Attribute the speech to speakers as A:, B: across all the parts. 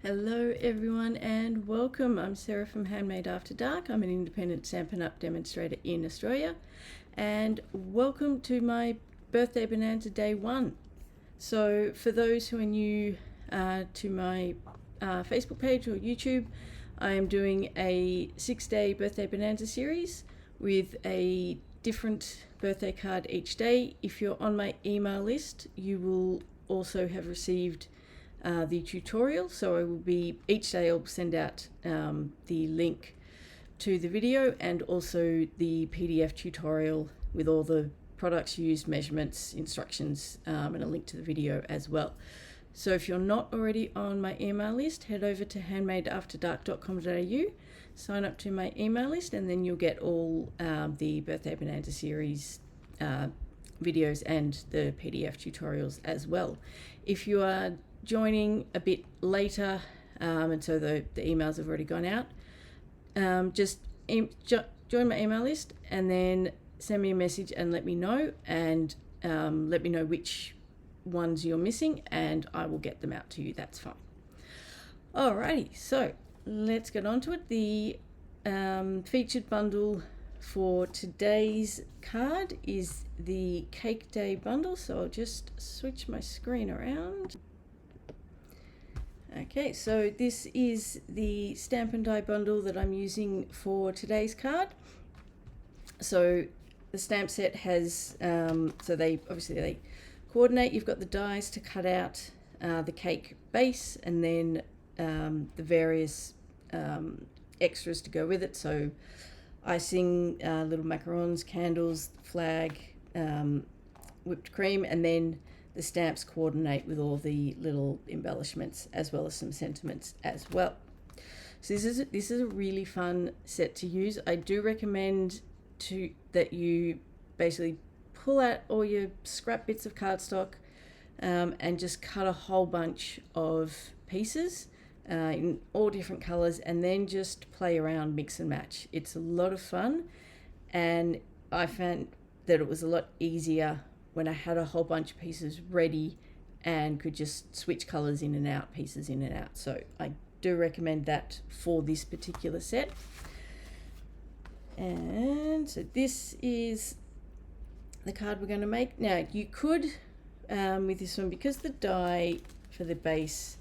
A: Hello everyone and welcome. I'm Sarah from Handmade After Dark. I'm an independent Stampin' Up! Demonstrator in Australia, and welcome to my Birthday Bonanza Day 1. So for those who are new to my Facebook page or YouTube, I am doing a 6-day Birthday Bonanza Series with a different birthday card each day. If you're on my email list, you will also have received the tutorial. So I will be, each day I'll send out the link to the video and also the PDF tutorial with all the products used, measurements, instructions, and a link to the video as well. So if you're not already on my email list, head over to handmadeafterdark.com.au, sign up to my email list, and then you'll get all the Birthday Bonanza Series videos and the PDF tutorials as well. If you are joining a bit later, and so the emails have already gone out, just join my email list and then send me a message and let me know, and let me know which ones you're missing and I will get them out to you. That's fine. Alrighty, so let's get on to it. The featured bundle for today's card is the Cake Day bundle, so I'll just switch my screen around. Okay, so this is the Stamp and Die bundle that I'm using for today's card. So the stamp set has, so they coordinate. You've got the dies to cut out the cake base, and then the various extras to go with it. So icing, little macarons, candles, flag, whipped cream, and then the stamps coordinate with all the little embellishments as well as some sentiments as well. So this is a really fun set to use. I do recommend that you basically pull out all your scrap bits of cardstock and just cut a whole bunch of pieces in all different colors, and then just play around, mix and match. It's a lot of fun, and I found that it was a lot easier when I had a whole bunch of pieces ready and could just switch colors in and out, pieces in and out. So I do recommend that for this particular set. And so this is the card we're going to make. Now you could, with this one, because the die for the base,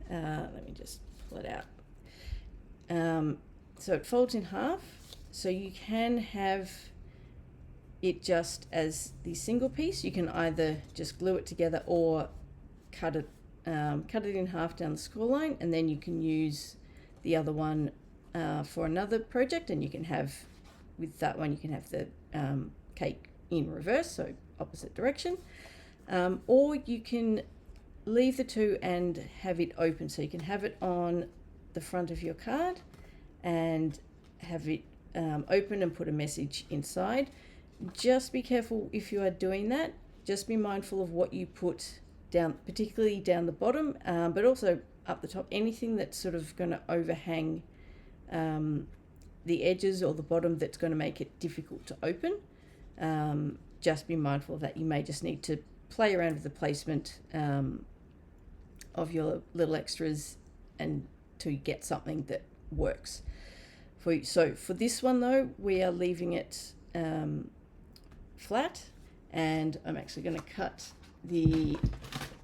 A: let me just pull it out. So it folds in half, so you can have it just as the single piece. You can either just glue it together or cut it in half down the score line, and then you can use the other one for another project, and you can have, with that one, you can have the cake in reverse, so opposite direction, or you can leave the two and have it open, so you can have it on the front of your card and have it open and put a message inside. Just be careful if you are doing that. Just be mindful of what you put down, particularly down the bottom, but also up the top. Anything that's sort of going to overhang the edges or the bottom that's going to make it difficult to open. Just be mindful of that. You may just need to play around with the placement of your little extras and to get something that works for you. So for this one though, we are leaving it flat, and I'm actually going to cut the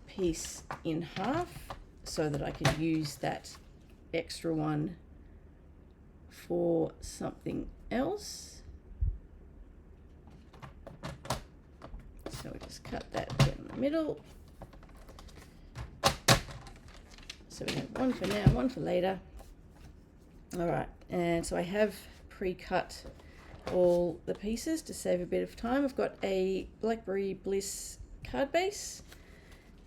A: piece in half so that I can use that extra one for something else. So we just cut that down the middle. So we have one for now, one for later. All right, and so I have pre-cut all the pieces to save a bit of time. I've got a Blackberry Bliss card base.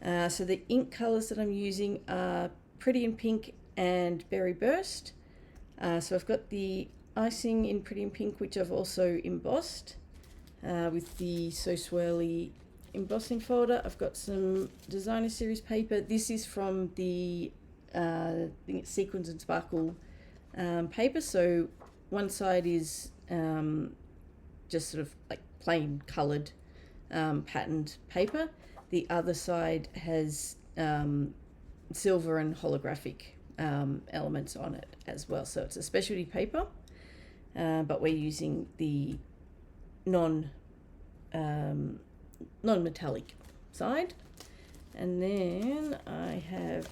A: So the ink colors that I'm using are Pretty in Pink and Berry Burst. So I've got the icing in Pretty in Pink, which I've also embossed with the So Swirly embossing folder. I've got some Designer Series paper. This is from the I think it's Sequins and Sparkle paper. So one side is just sort of like plain coloured patterned paper. The other side has silver and holographic elements on it as well. So it's a specialty paper, but we're using the non-metallic side. And then I have,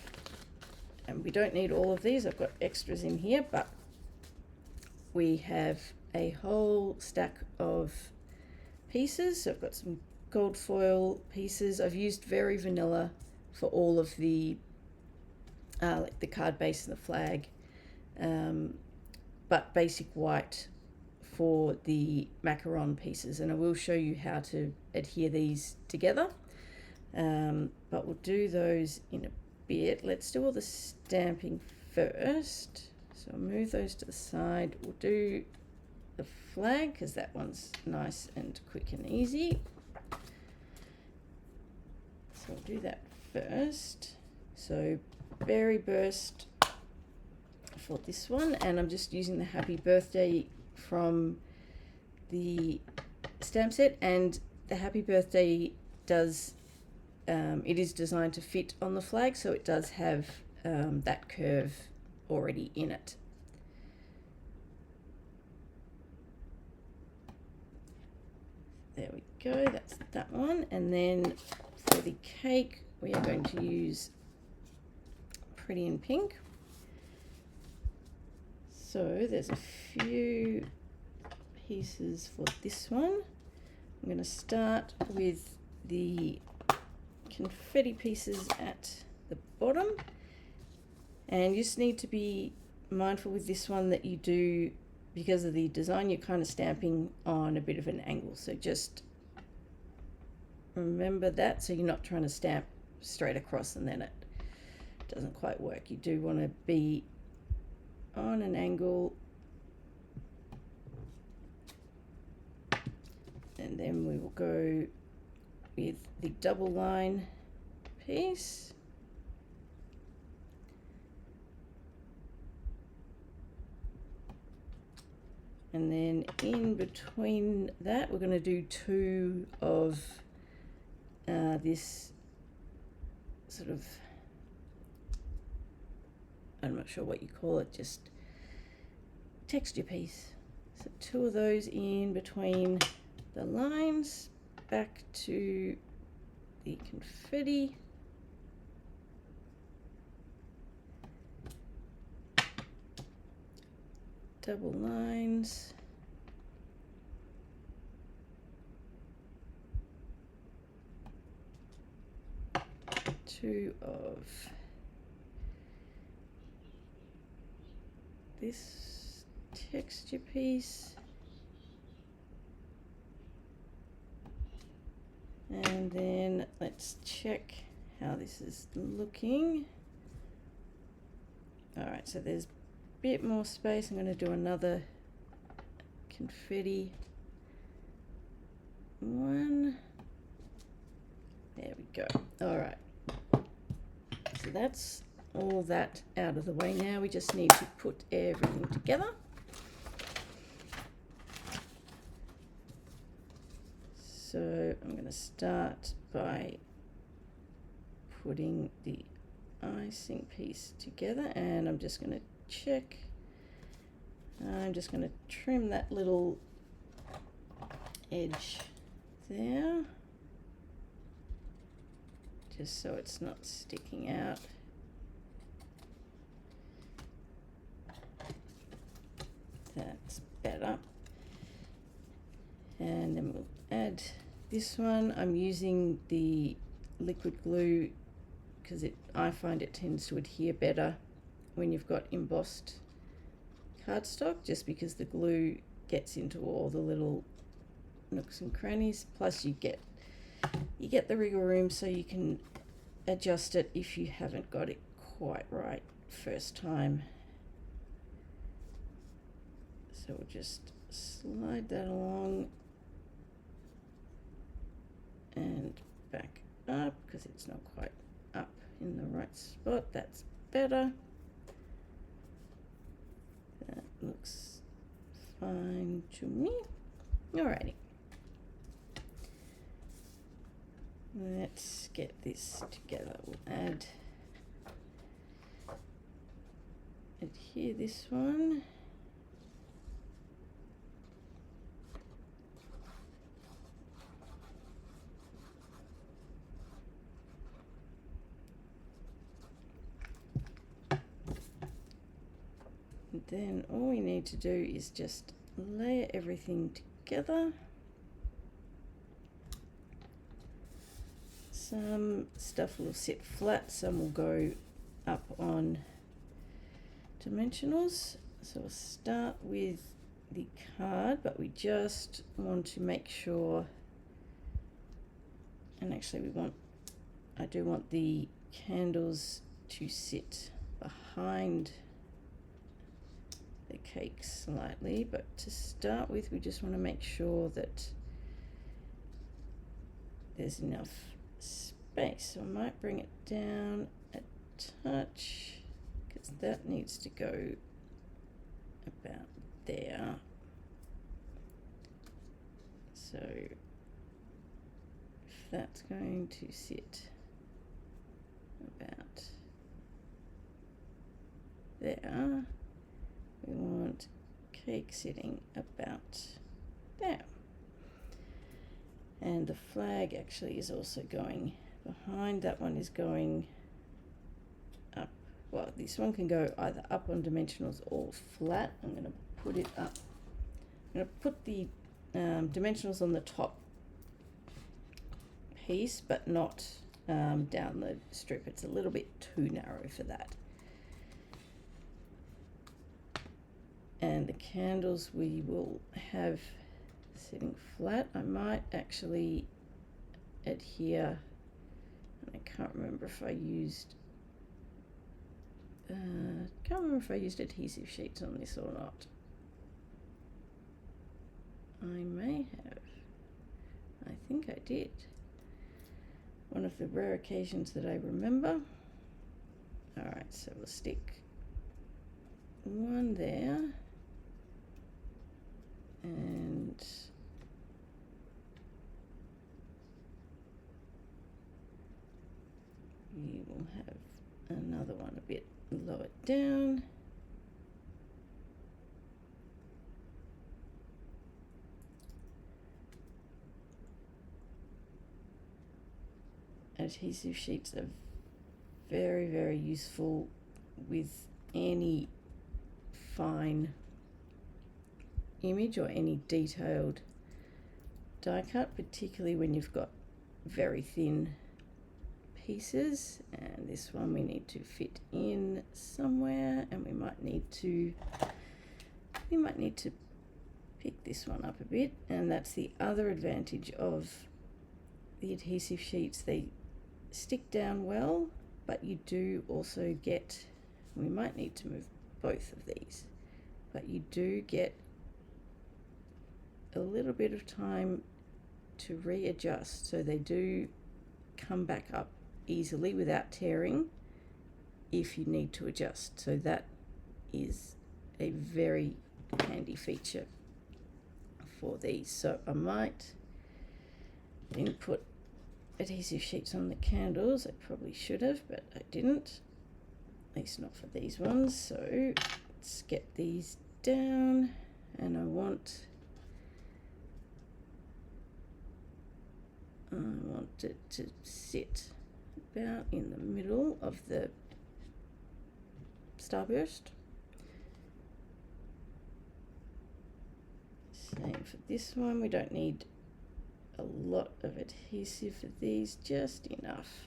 A: and we don't need all of these, I've got extras in here, but we have a whole stack of pieces. So I've got some gold foil pieces. I've used very vanilla for all of the like the card base and the flag, but basic white for the macaron pieces, and I will show you how to adhere these together, but we'll do those in a bit. Let's do all the stamping first. So I'll move those to the side. We'll do the flag because that one's nice and quick and easy. So I'll do that first. So berry burst for this one, and I'm just using the happy birthday from the stamp set, and the happy birthday does it is designed to fit on the flag, so it does have that curve already in it. There we go, that's that one. And then for the cake we are going to use Pretty in Pink. So there's a few pieces for this one. I'm going to start with the confetti pieces at the bottom, and you just need to be mindful with this one that you do, because of the design, you're kind of stamping on a bit of an angle, so just remember that, so you're not trying to stamp straight across and then it doesn't quite work. You do want to be on an angle, and then we will go with the double line piece. And then in between that, we're going to do two of this sort of, I'm not sure what you call it, just texture piece. So two of those in between the lines, back to the confetti. Double lines. Two of this texture piece. And then let's check how this is looking. All right, so there's bit more space. I'm going to do another confetti one. There we go. All right, so that's all that out of the way. Now we just need to put everything together. So I'm going to start by putting the icing piece together, and I'm just going to check. I'm just going to trim that little edge there, just so it's not sticking out. That's better. And then we'll add this one. I'm using the liquid glue because I find it tends to adhere better when you've got embossed cardstock, just because the glue gets into all the little nooks and crannies. Plus you get the wriggle room, so you can adjust it if you haven't got it quite right first time. So we'll just slide that along and back up because it's not quite up in the right spot. That's better. That looks fine to me. Alrighty. Let's get this together. We'll add adhere this one. And then all we need to do is just layer everything together. Some stuff will sit flat, some will go up on dimensionals. So we'll start with the card, but we just want to make sure, and actually I do want the candles to sit behind the cake slightly, but to start with we just want to make sure that there's enough space. So I might bring it down a touch because that needs to go about there. So if that's going to sit about there, we want cake sitting about there. And the flag actually is also going behind. That one is going up. Well, this one can go either up on dimensionals or flat. I'm going to put it up. I'm going to put the dimensionals on the top piece, but not down the strip. It's a little bit too narrow for that. And the candles we will have sitting flat. I might actually adhere, and I can't remember if I used adhesive sheets on this or not. I may have. I think I did. One of the rare occasions that I remember. Alright, so we'll stick one there. And we will have another one a bit lower down. Adhesive sheets are very, very useful with any fine image or any detailed die cut, particularly when you've got very thin pieces. And this one we need to fit in somewhere, and we might need to pick this one up a bit. And that's the other advantage of the adhesive sheets. They stick down well, but you do also get, we might need to move both of these, but you do get a little bit of time to readjust, so they do come back up easily without tearing if you need to adjust. So that is a very handy feature for these. So I might then put adhesive sheets on the candles. I probably should have, but I didn't, at least not for these ones. So let's get these down, and I want it to sit about in the middle of the starburst. Same for this one. We don't need a lot of adhesive for these, just enough.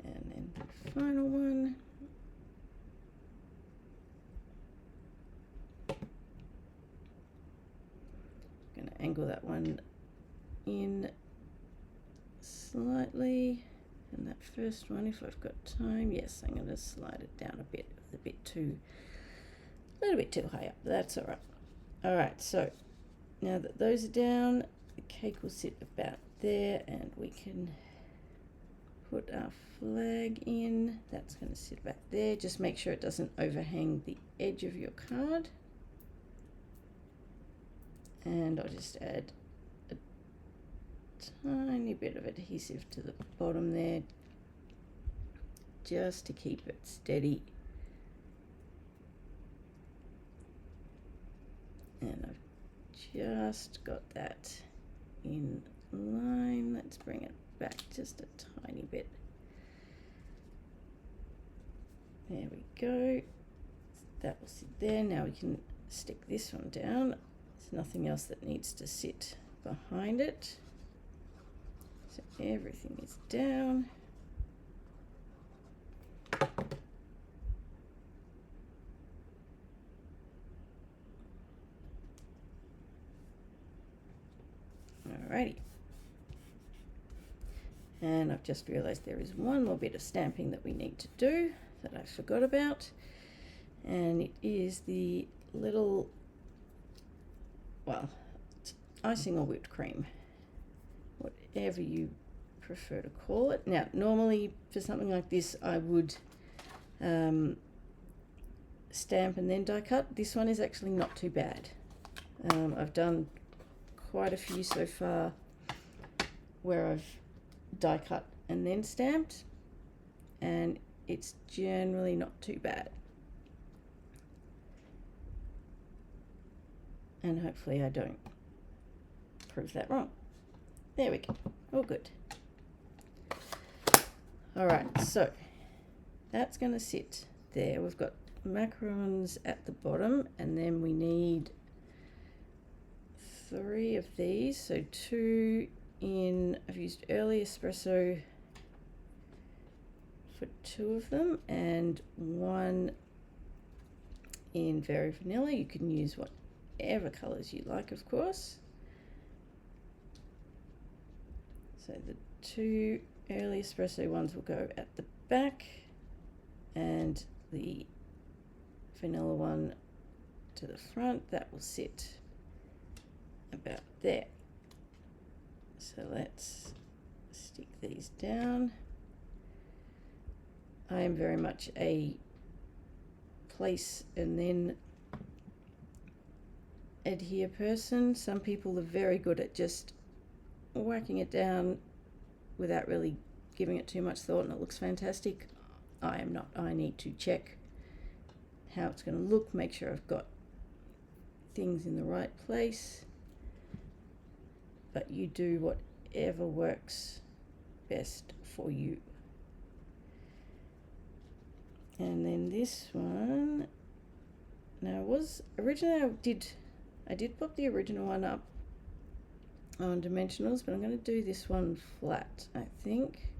A: And then the final one. I'm going to angle that one in slightly. And that first one, if I've got time, yes, I'm going to slide it down a bit, a little bit too high up. That's all right. All right, so now that those are down, the cake will sit about there, and we can put our flag in. That's going to sit about there. Just make sure it doesn't overhang the edge of your card. And I'll just add a tiny bit of adhesive to the bottom there, just to keep it steady. And I've just got that in line. Let's bring it back just a tiny bit. There we go. That will sit there. Now we can stick this one down. There's nothing else that needs to sit behind it. So everything is down. Alrighty. And I've just realized there is one more bit of stamping that we need to do that I forgot about. And it is the little, well, it's icing or whipped cream, whatever you prefer to call it. Now, normally for something like this, I would stamp and then die cut. This one is actually not too bad. I've done quite a few so far where I've die cut and then stamped, and it's generally not too bad. And hopefully I don't prove that wrong. There we go. All good. All right, so that's going to sit there. We've got macarons at the bottom, and then we need 3 of these. So 2 in, I've used early espresso for 2 of them, and 1 in very vanilla. You can use whatever colors you like, of course. So the 2 early espresso ones will go at the back, and the vanilla one to the front. That will sit about there. So let's stick these down. I am very much a place and then adhere person. Some people are very good at just whacking it down without really giving it too much thought, and it looks fantastic. I am not. I need to check how it's going to look, make sure I've got things in the right place. But you do whatever works best for you. And then this one, now originally I did pop the original one up on dimensionals, but I'm going to do this one flat, I think.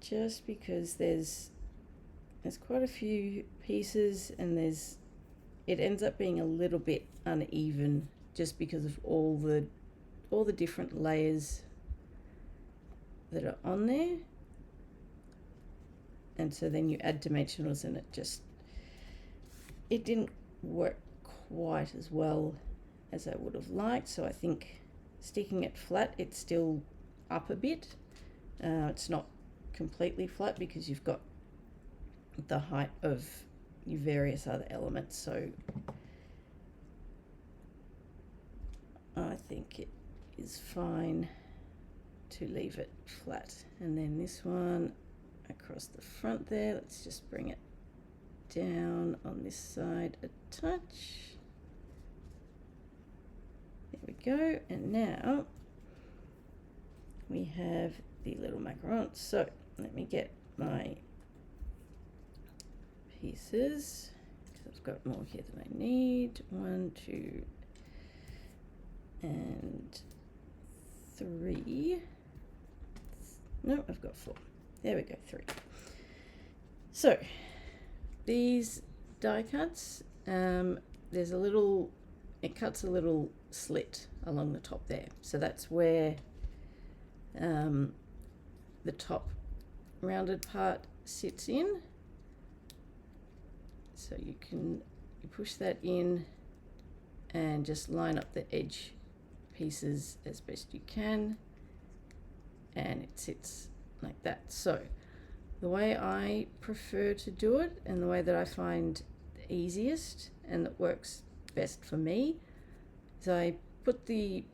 A: Just because there's quite a few pieces, and it ends up being a little bit uneven just because of all the different layers that are on there. And so then you add dimensionals, and it didn't work quite as well as I would have liked. So I think sticking it flat, it's still up a bit. It's not completely flat because you've got the height of your various other elements. So I think it is fine to leave it flat. And then this one across the front there, let's just bring it down on this side a touch. There we go. And now we have the little macarons. So let me get my pieces, because I've got more here than I need. 1, 2, and 3. No, I've got 4. There we go, 3. So these die cuts, there's a little, it cuts a little slit along the top there. So that's where the top rounded part sits in. So you push that in and just line up the edge pieces as best you can, and it sits like that. So the way I prefer to do it, and the way that I find easiest and that works best for me, is I put the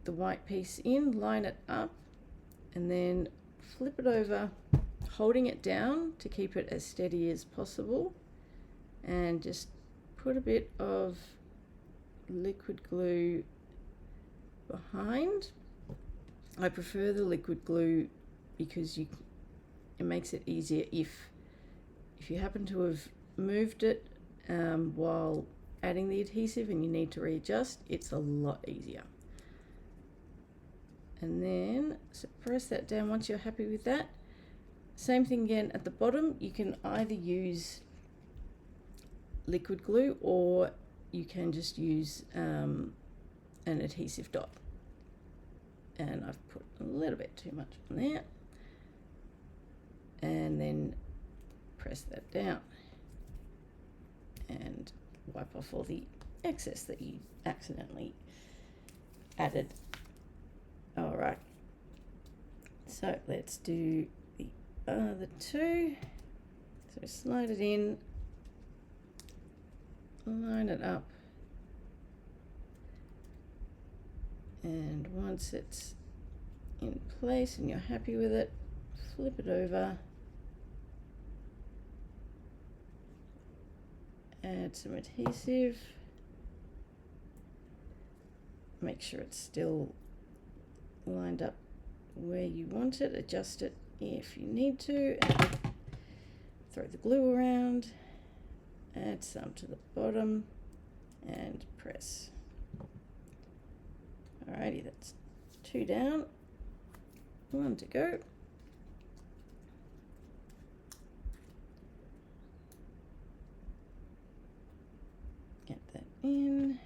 A: white piece in, line it up, and then flip it over, holding it down to keep it as steady as possible, and just put a bit of liquid glue behind. I prefer the liquid glue because it makes it easier if you happen to have moved it while adding the adhesive and you need to readjust, it's a lot easier. And then so press that down once you're happy with that. Same thing again at the bottom. You can either use liquid glue or you can just use an adhesive dot. And I've put a little bit too much on there. And then press that down and wipe off all the excess that you accidentally added. All right, so let's do the other two. So slide it in, line it up, and once it's in place and you're happy with it, flip it over, add some adhesive, make sure it's still lined up where you want it, adjust it if you need to, and throw the glue around, add some to the bottom, and press. Alrighty, that's 2 down, 1 to go. Get that in.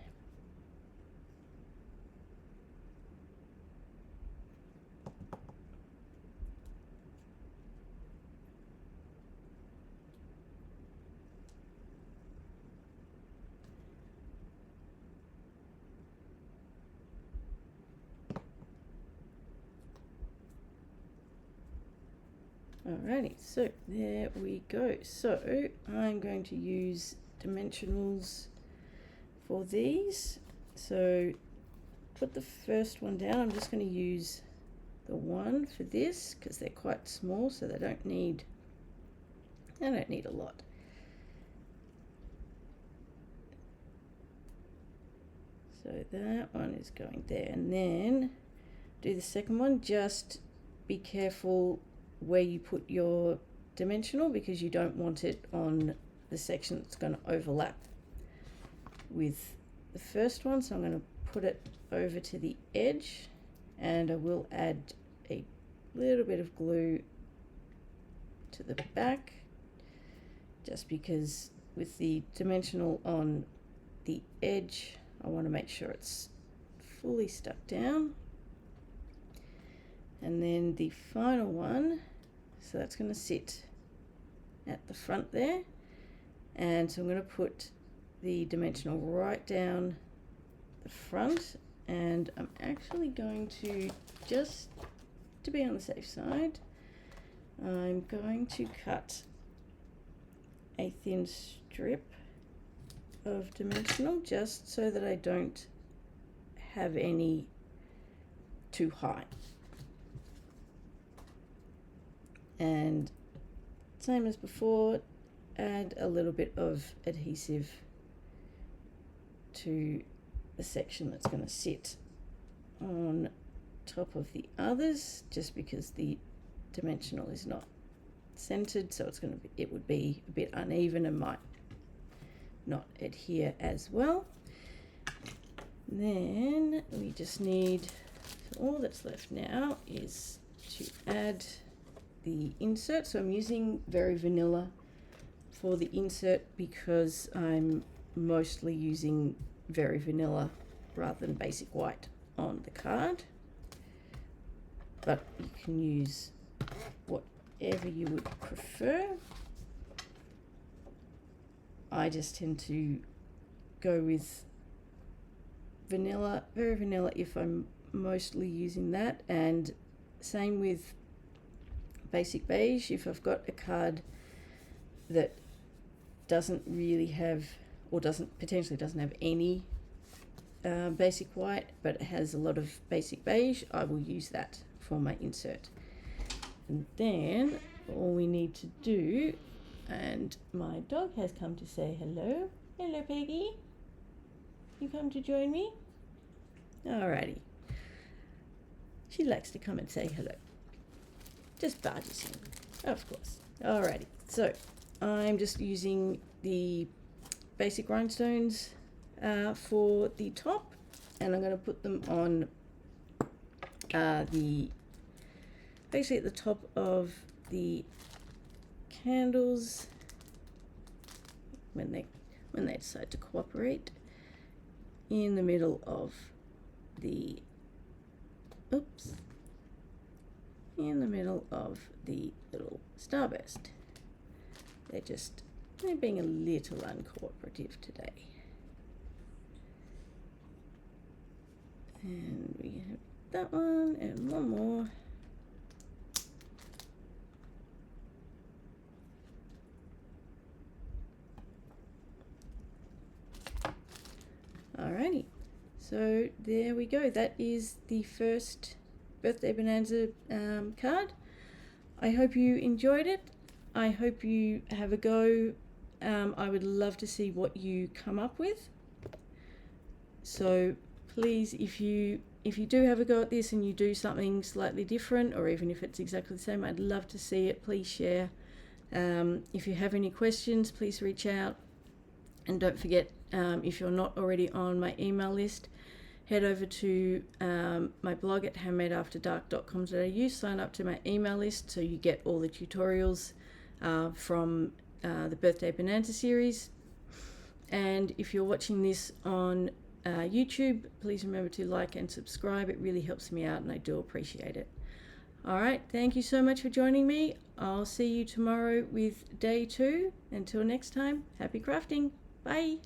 A: Alrighty, so there we go. So I'm going to use dimensionals for these. So put the first one down. I'm just going to use the 1 for this because they're quite small, so they don't need a lot. So that one is going there, and then do the second one. Just be careful where you put your dimensional because you don't want it on the section that's going to overlap with the first one. So I'm going to put it over to the edge, and I will add a little bit of glue to the back just because with the dimensional on the edge I want to make sure it's fully stuck down. And then the final one, so that's going to sit at the front there, and so I'm going to put the dimensional right down the front, and I'm actually going to, just to be on the safe side, I'm going to cut a thin strip of dimensional just so that I don't have any too high. And same as before, add a little bit of adhesive to the section that's going to sit on top of the others, just because the dimensional is not centered, so it would be a bit uneven and might not adhere as well. Then we just need, so all that's left now is to add the insert. So I'm using Very Vanilla for the insert because I'm mostly using Very Vanilla rather than Basic White on the card, but you can use whatever you would prefer. I just tend to go with vanilla, Very Vanilla if I'm mostly using that, and same with Basic Beige if I've got a card that doesn't really have, or potentially doesn't have any basic white, but it has a lot of basic beige, I will use that for my insert. And then all we need to do, and my dog has come to say hello. Hello, Peggy. You come to join me? Alrighty. She likes to come and say hello. Just barges in, of course. Alrighty. So I'm just using the basic rhinestones for the top, and I'm going to put them on basically at the top of the candles when they decide to cooperate, in the middle of the little starburst. They're being a little uncooperative today. And we have that one and one more. Alrighty, so there we go. That is the first Birthday Bonanza card. I hope you enjoyed it. I hope you have a go. I would love to see what you come up with. So please, if you do have a go at this and you do something slightly different, or even if it's exactly the same, I'd love to see it. Please share. If you have any questions, please reach out. And don't forget, if you're not already on my email list, head over to my blog at handmadeafterdark.com.au, sign up to my email list so you get all the tutorials from the Birthday Bonanza series. And if you're watching this on YouTube, please remember to like and subscribe. It really helps me out and I do appreciate it. Alright, thank you so much for joining me. I'll see you tomorrow with day 2. Until next time, happy crafting. Bye.